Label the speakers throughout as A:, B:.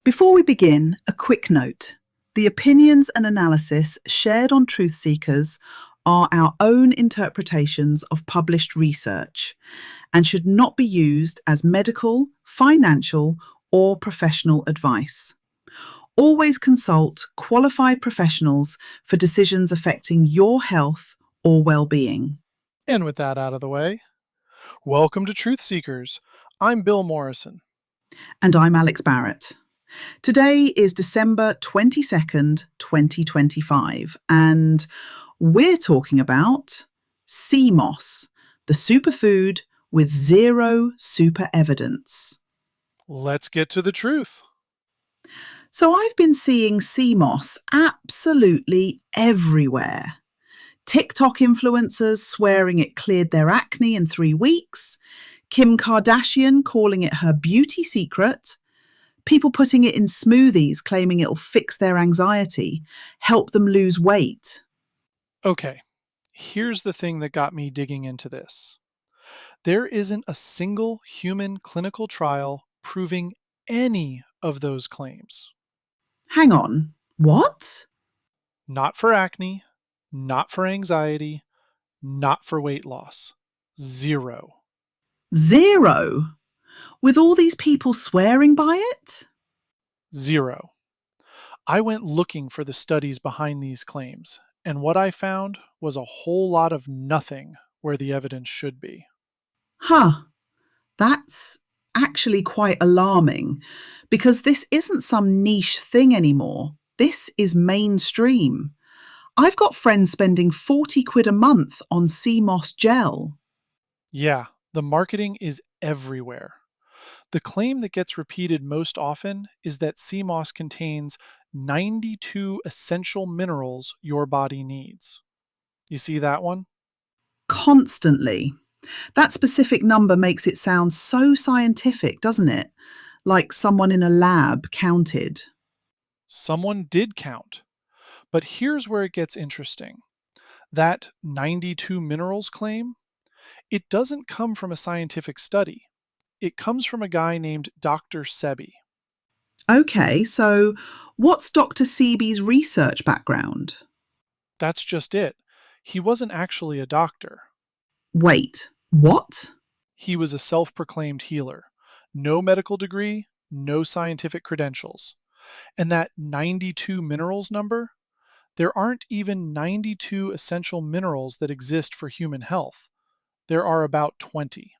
A: Before we begin, a quick note. The opinions and analysis shared on Truth Seekers are our own interpretations of published research and should not be used as medical, financial, or professional advice. Always consult qualified professionals for decisions affecting your health or well-being.
B: And with that out of the way, welcome to Truth Seekers. I'm Bill Morrison.
A: And I'm Alex Barrett. Today is December 22nd, 2025, and we're talking about sea moss, the superfood with zero super evidence.
B: Let's get to the truth.
A: So I've been seeing sea moss absolutely everywhere. TikTok influencers swearing it cleared their acne in 3 weeks, Kim Kardashian calling it her beauty secret, people putting it in smoothies claiming it'll fix their anxiety, help them lose weight.
B: Okay, here's the thing that got me digging into this. There isn't a single human clinical trial proving any of those claims.
A: Hang on, what?
B: Not for acne, not for anxiety, not for weight loss. Zero.
A: Zero? With all these people swearing by it?
B: Zero. I went looking for the studies behind these claims, and what I found was a whole lot of nothing where the evidence should be.
A: Huh, that's actually quite alarming because this isn't some niche thing anymore. This is mainstream. I've got friends spending 40 quid a month on sea moss gel.
B: Yeah, the marketing is everywhere. The claim that gets repeated most often is that sea moss contains 92 essential minerals your body needs. You see that one?
A: Constantly. That specific number makes it sound so scientific, doesn't it? Like someone in a lab counted.
B: Someone did count. But here's where it gets interesting. That 92 minerals claim, it doesn't come from a scientific study. It comes from a guy named Dr. Sebi.
A: Okay, so what's Dr. Sebi's research background?
B: That's just it. He wasn't actually a doctor.
A: Wait, what?
B: He was a self proclaimed healer. No medical degree, no scientific credentials. And that 92 minerals number, there aren't even 92 essential minerals that exist for human health. There are about 20.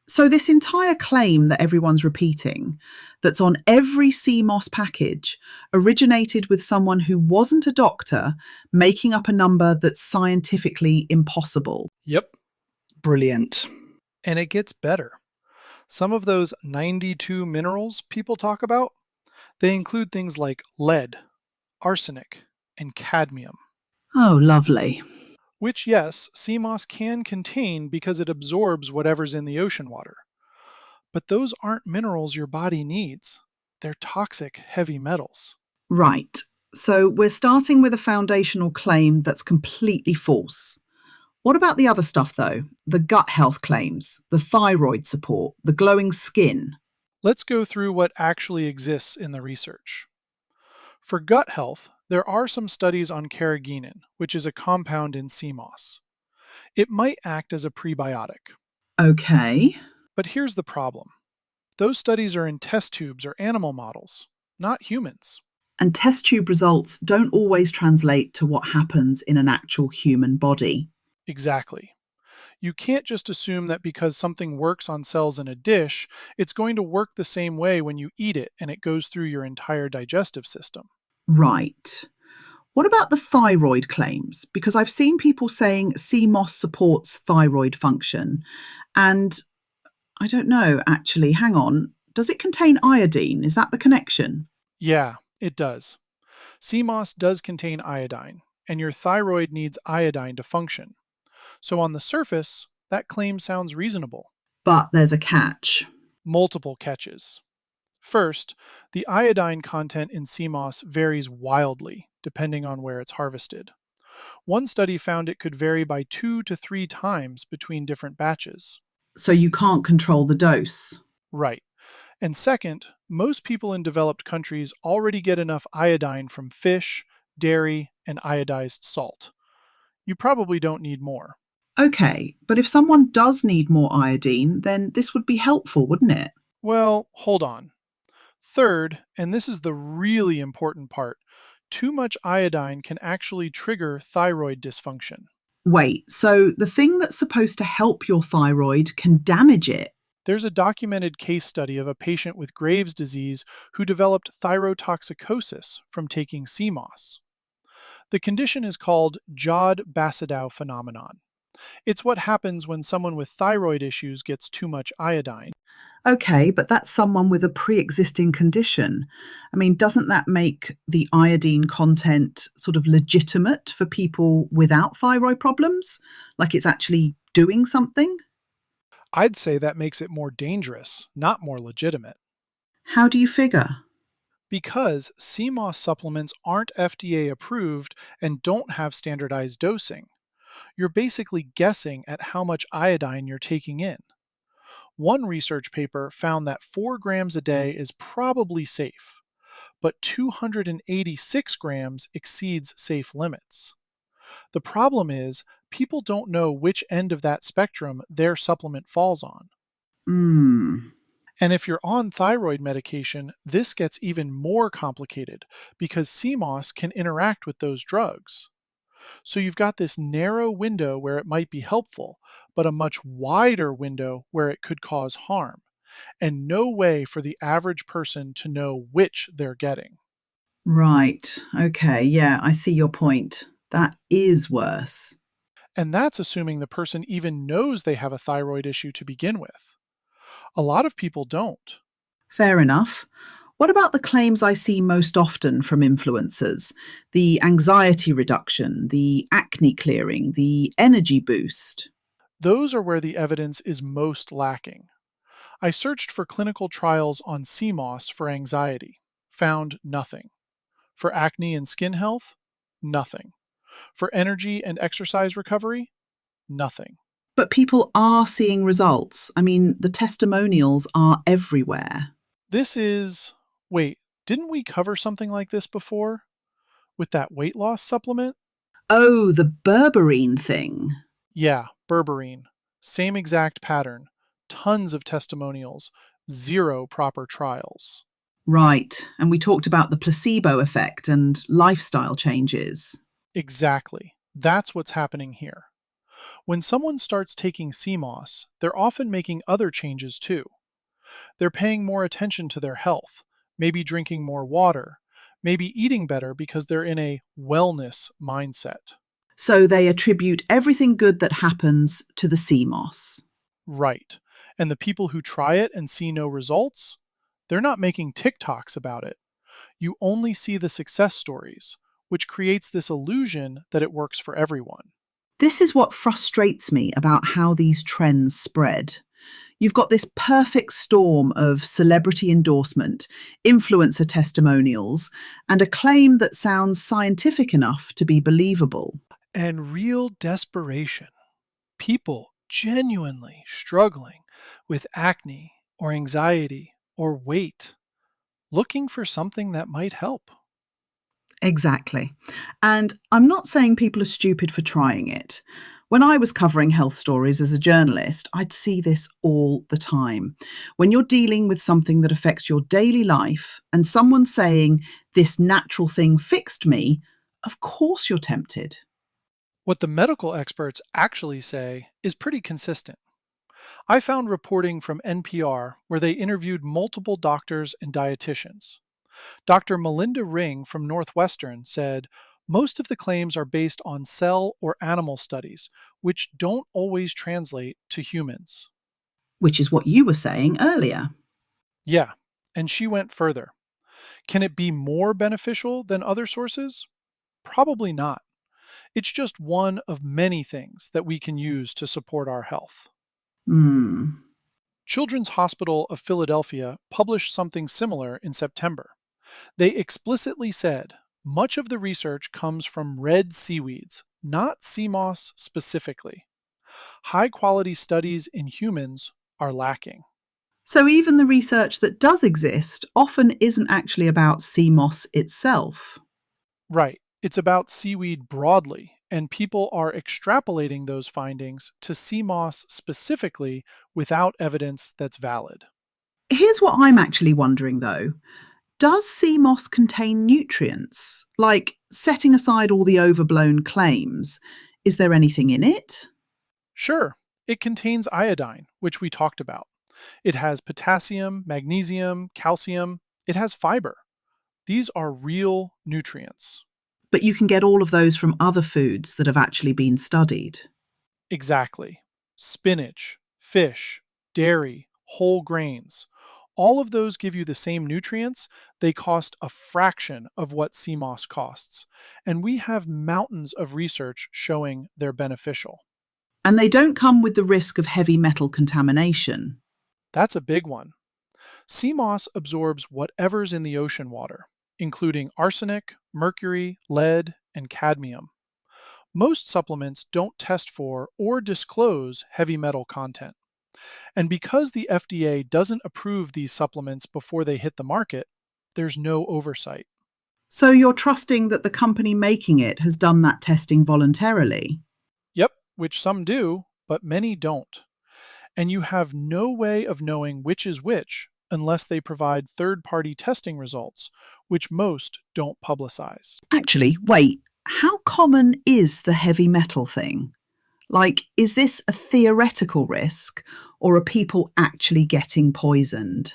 A: So, this entire claim that everyone's repeating, that's on every sea moss package, originated with someone who wasn't a doctor making up a number that's scientifically impossible.
B: Yep.
C: Brilliant.
B: And it gets better. Some of those 92 minerals people talk about, they include things like lead, arsenic, and cadmium,
A: Oh, lovely.
B: which, yes, sea moss can contain because it absorbs whatever's in the ocean water. But those aren't minerals your body needs. They're toxic heavy metals.
A: Right. So, we're starting with a foundational claim that's completely false. What about the other stuff, though? The gut health claims, the thyroid support, the glowing skin.
B: Let's go through what actually exists in the research. For gut health, there are some studies on carrageenan, which is a compound in sea moss. It might act as a prebiotic.
A: Okay.
B: But here's the problem. Those studies are in test tubes or animal models, not humans.
A: And test tube results don't always translate to what happens in an actual human body.
B: Exactly. You can't just assume that because something works on cells in a dish, it's going to work the same way when you eat it and it goes through your entire digestive system.
A: Right. What about the thyroid claims? Because I've seen people saying sea moss supports thyroid function. And I don't know, actually. Hang on. Does it contain iodine? Is that the connection?
B: Yeah, it does. Sea moss does contain iodine, and your thyroid needs iodine to function. So on the surface, that claim sounds reasonable.
A: But there's a catch.
B: Multiple catches. First, the iodine content in sea moss varies wildly depending on where it's harvested. One study found it could vary by 2 to 3 times between different batches.
A: So you can't control the dose.
B: Right. And second, most people in developed countries already get enough iodine from fish, dairy, and iodized salt. You probably don't need more.
A: Okay, but if someone does need more iodine, then this would be helpful, wouldn't it?
B: Well, hold on. Third, and this is the really important part, too much iodine can actually trigger thyroid dysfunction.
A: Wait, so the thing that's supposed to help your thyroid can damage it?
B: There's a documented case study of a patient with Graves' disease who developed thyrotoxicosis from taking sea moss. The condition is called Jod-Basedow phenomenon. It's what happens when someone with thyroid issues gets too much iodine.
A: Okay, but that's someone with a pre existing condition. I mean, doesn't that make the iodine content sort of legitimate for people without thyroid problems? Like it's actually doing something?
B: I'd say that makes it more dangerous, not more legitimate.
A: How do you figure?
B: Because sea moss supplements aren't FDA approved and don't have standardized dosing. You're basically guessing at how much iodine you're taking in. One research paper found that 4 grams a day is probably safe, but 286 grams exceeds safe limits. The problem is, people don't know which end of that spectrum their supplement falls on.
A: Hmm.
B: And if you're on thyroid medication, this gets even more complicated because CMOS can interact with those drugs. So you've got this narrow window where it might be helpful, but a much wider window where it could cause harm, and no way for the average person to know which they're getting.
A: Right. Okay. Yeah, I see your point. That is worse.
B: And that's assuming the person even knows they have a thyroid issue to begin with. A lot of people don't.
A: Fair enough. What about the claims I see most often from influencers? The anxiety reduction, the acne clearing, the energy boost.
B: Those are where the evidence is most lacking. I searched for clinical trials on CMOS for anxiety, found nothing. For acne and skin health, nothing. For energy and exercise recovery, nothing.
A: But people are seeing results. I mean, the testimonials are everywhere.
B: This is, wait, didn't we cover something like this before with that weight loss supplement?
A: Oh, the berberine thing.
B: Yeah, berberine. Same exact pattern. Tons of testimonials, zero proper trials.
A: Right. And we talked about the placebo effect and lifestyle changes.
B: Exactly. That's what's happening here. When someone starts taking CMOS, they're often making other changes too. They're paying more attention to their health, maybe drinking more water, maybe eating better because they're in a wellness mindset.
A: So they attribute everything good that happens to the CMOS.
B: Right. And the people who try it and see no results, they're not making TikToks about it. You only see the success stories, which creates this illusion that it works for everyone.
A: This is what frustrates me about how these trends spread. You've got this perfect storm of celebrity endorsement, influencer testimonials, and a claim that sounds scientific enough to be believable.
B: And real desperation. People genuinely struggling with acne or anxiety or weight, looking for something that might help.
A: Exactly. And I'm not saying people are stupid for trying it. When I was covering health stories as a journalist, I'd see this all the time. When you're dealing with something that affects your daily life and someone's saying, this natural thing fixed me, of course you're tempted.
B: What the medical experts actually say is pretty consistent. I found reporting from NPR where they interviewed multiple doctors and dietitians. Dr. Melinda Ring from Northwestern said most of the claims are based on cell or animal studies, which don't always translate to humans.
A: Which is what you were saying earlier.
B: Yeah, and she went further. Can it be more beneficial than other sources? Probably not. It's just one of many things that we can use to support our health.
A: Hmm.
B: Children's Hospital of Philadelphia published something similar in September. They explicitly said much of the research comes from red seaweeds, not sea moss specifically. High quality studies in humans are lacking.
A: So even the research that does exist often isn't actually about sea moss itself.
B: Right. It's about seaweed broadly, and people are extrapolating those findings to sea moss specifically without evidence that's valid.
A: Here's what I'm actually wondering though. Does sea moss contain nutrients? Like, setting aside all the overblown claims, is there anything in it?
B: Sure, it contains iodine, which we talked about. It has potassium, magnesium, calcium. It has fiber. These are real nutrients.
A: But you can get all of those from other foods that have actually been studied.
B: Exactly. Spinach, fish, dairy, whole grains. All of those give you the same nutrients. They cost a fraction of what sea moss costs. And we have mountains of research showing they're beneficial.
A: And they don't come with the risk of heavy metal contamination.
B: That's a big one. Sea moss absorbs whatever's in the ocean water, including arsenic, mercury, lead, and cadmium. Most supplements don't test for or disclose heavy metal content. And because the FDA doesn't approve these supplements before they hit the market, there's no oversight.
A: So you're trusting that the company making it has done that testing voluntarily?
B: Yep, which some do, but many don't. And you have no way of knowing which is which unless they provide third party testing results, which most don't publicize.
A: Actually, wait, how common is the heavy metal thing? Like, is this a theoretical risk or are people actually getting poisoned?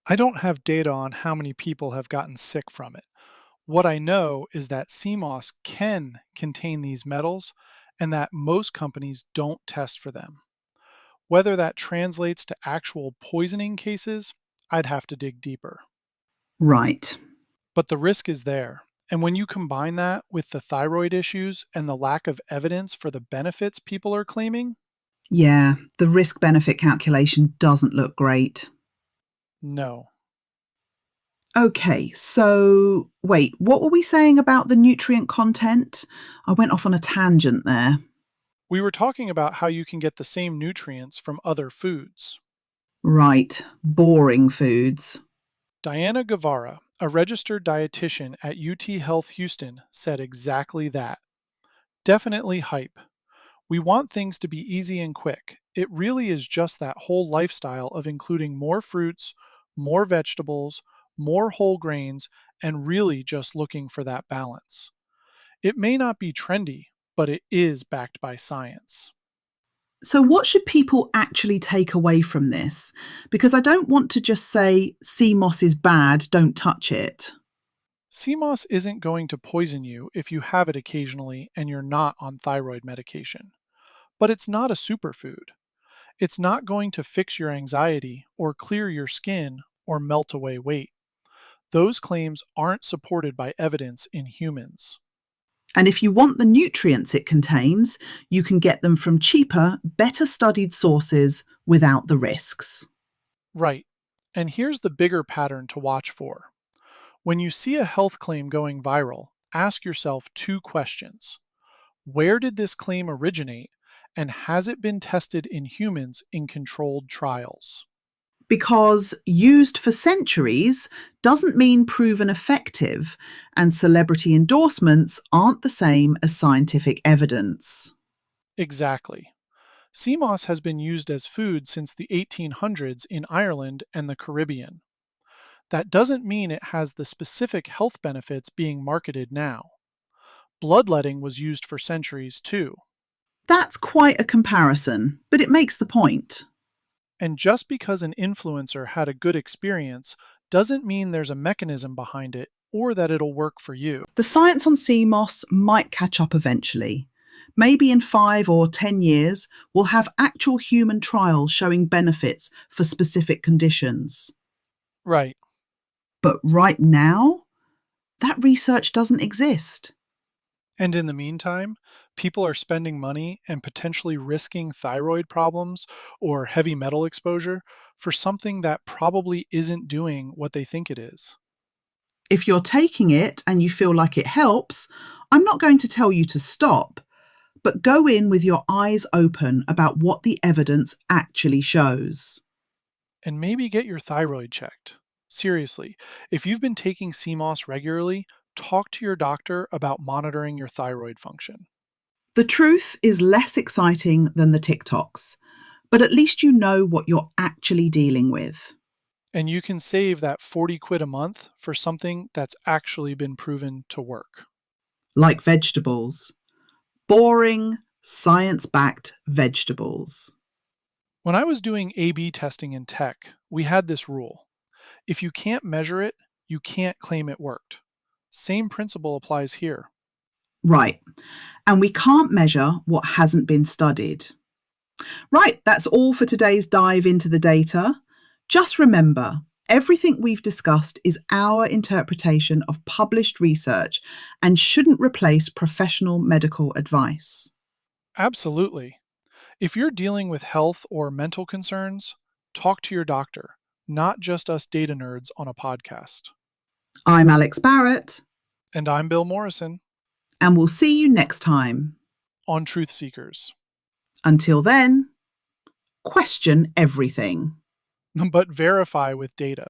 B: I don't have data on how many people have gotten sick from it. What I know is that sea moss can contain these metals and that most companies don't test for them. Whether that translates to actual poisoning cases, I'd have to dig deeper.
A: Right.
B: But the risk is there. And when you combine that with the thyroid issues and the lack of evidence for the benefits people are claiming,
A: Yeah, the risk benefit calculation doesn't look great.
B: no.
A: Okay, so wait, what were we saying about the nutrient content? I went off on a tangent there.
B: We were talking about how you can get the same nutrients from other foods.
A: Right, boring foods.
B: Diana Guevara, a registered dietitian at UT Health Houston, said exactly that. Definitely hype. We want things to be easy and quick. It really is just that whole lifestyle of including more fruits, more vegetables, more whole grains, and really just looking for that balance. It may not be trendy, but it is backed by science.
A: So, what should people actually take away from this? Because I don't want to just say sea moss is bad, don't touch it.
B: CMOS isn't going to poison you if you have it occasionally and you're not on thyroid medication, but it's not a superfood. It's not going to fix your anxiety or clear your skin or melt away weight. Those claims aren't supported by evidence in humans.
A: And if you want the nutrients it contains, you can get them from cheaper, better studied sources without the risks.
B: Right. And here's the bigger pattern to watch for. When you see a health claim going viral, ask yourself two questions. Where did this claim originate? And has it been tested in humans in controlled trials?
A: Because used for centuries doesn't mean proven effective, and celebrity endorsements aren't the same as scientific evidence.
B: Exactly. Sea moss has been used as food since the 1800s in Ireland and the Caribbean. That doesn't mean it has the specific health benefits being marketed now. Bloodletting was used for centuries too.
A: That's quite a comparison, but it makes the point.
B: And just because an influencer had a good experience doesn't mean there's a mechanism behind it or that it'll work for you.
A: The science on sea moss might catch up eventually. Maybe in 5 or 10 years, we'll have actual human trials showing benefits for specific conditions.
B: Right.
A: But right now, that research doesn't exist.
B: And in the meantime, people are spending money and potentially risking thyroid problems or heavy metal exposure for something that probably isn't doing what they think it is.
A: If you're taking it and you feel like it helps, I'm not going to tell you to stop, but go in with your eyes open about what the evidence actually shows.
B: And maybe get your thyroid checked. Seriously, if you've been taking CMOS regularly, talk to your doctor about monitoring your thyroid function.
A: The truth is less exciting than the TikToks, but at least you know what you're actually dealing with.
B: And you can save that 40 quid a month for something that's actually been proven to work.
A: Like vegetables. Boring, science backed vegetables.
B: When I was doing A/B testing in tech, we had this rule: if you can't measure it, you can't claim it worked. Same principle applies here.
A: Right. And we can't measure what hasn't been studied. Right, that's all for today's dive into the data. Just remember, everything we've discussed is our interpretation of published research and shouldn't replace professional medical advice.
B: Absolutely. If you're dealing with health or mental concerns, talk to your doctor, not just us data nerds on a podcast.
A: I'm Alex Barrett,
B: And I'm Bill Morrison
A: and we'll see you next time.
B: on Truth Seekers.
A: Until then, question everything.
B: But verify with data.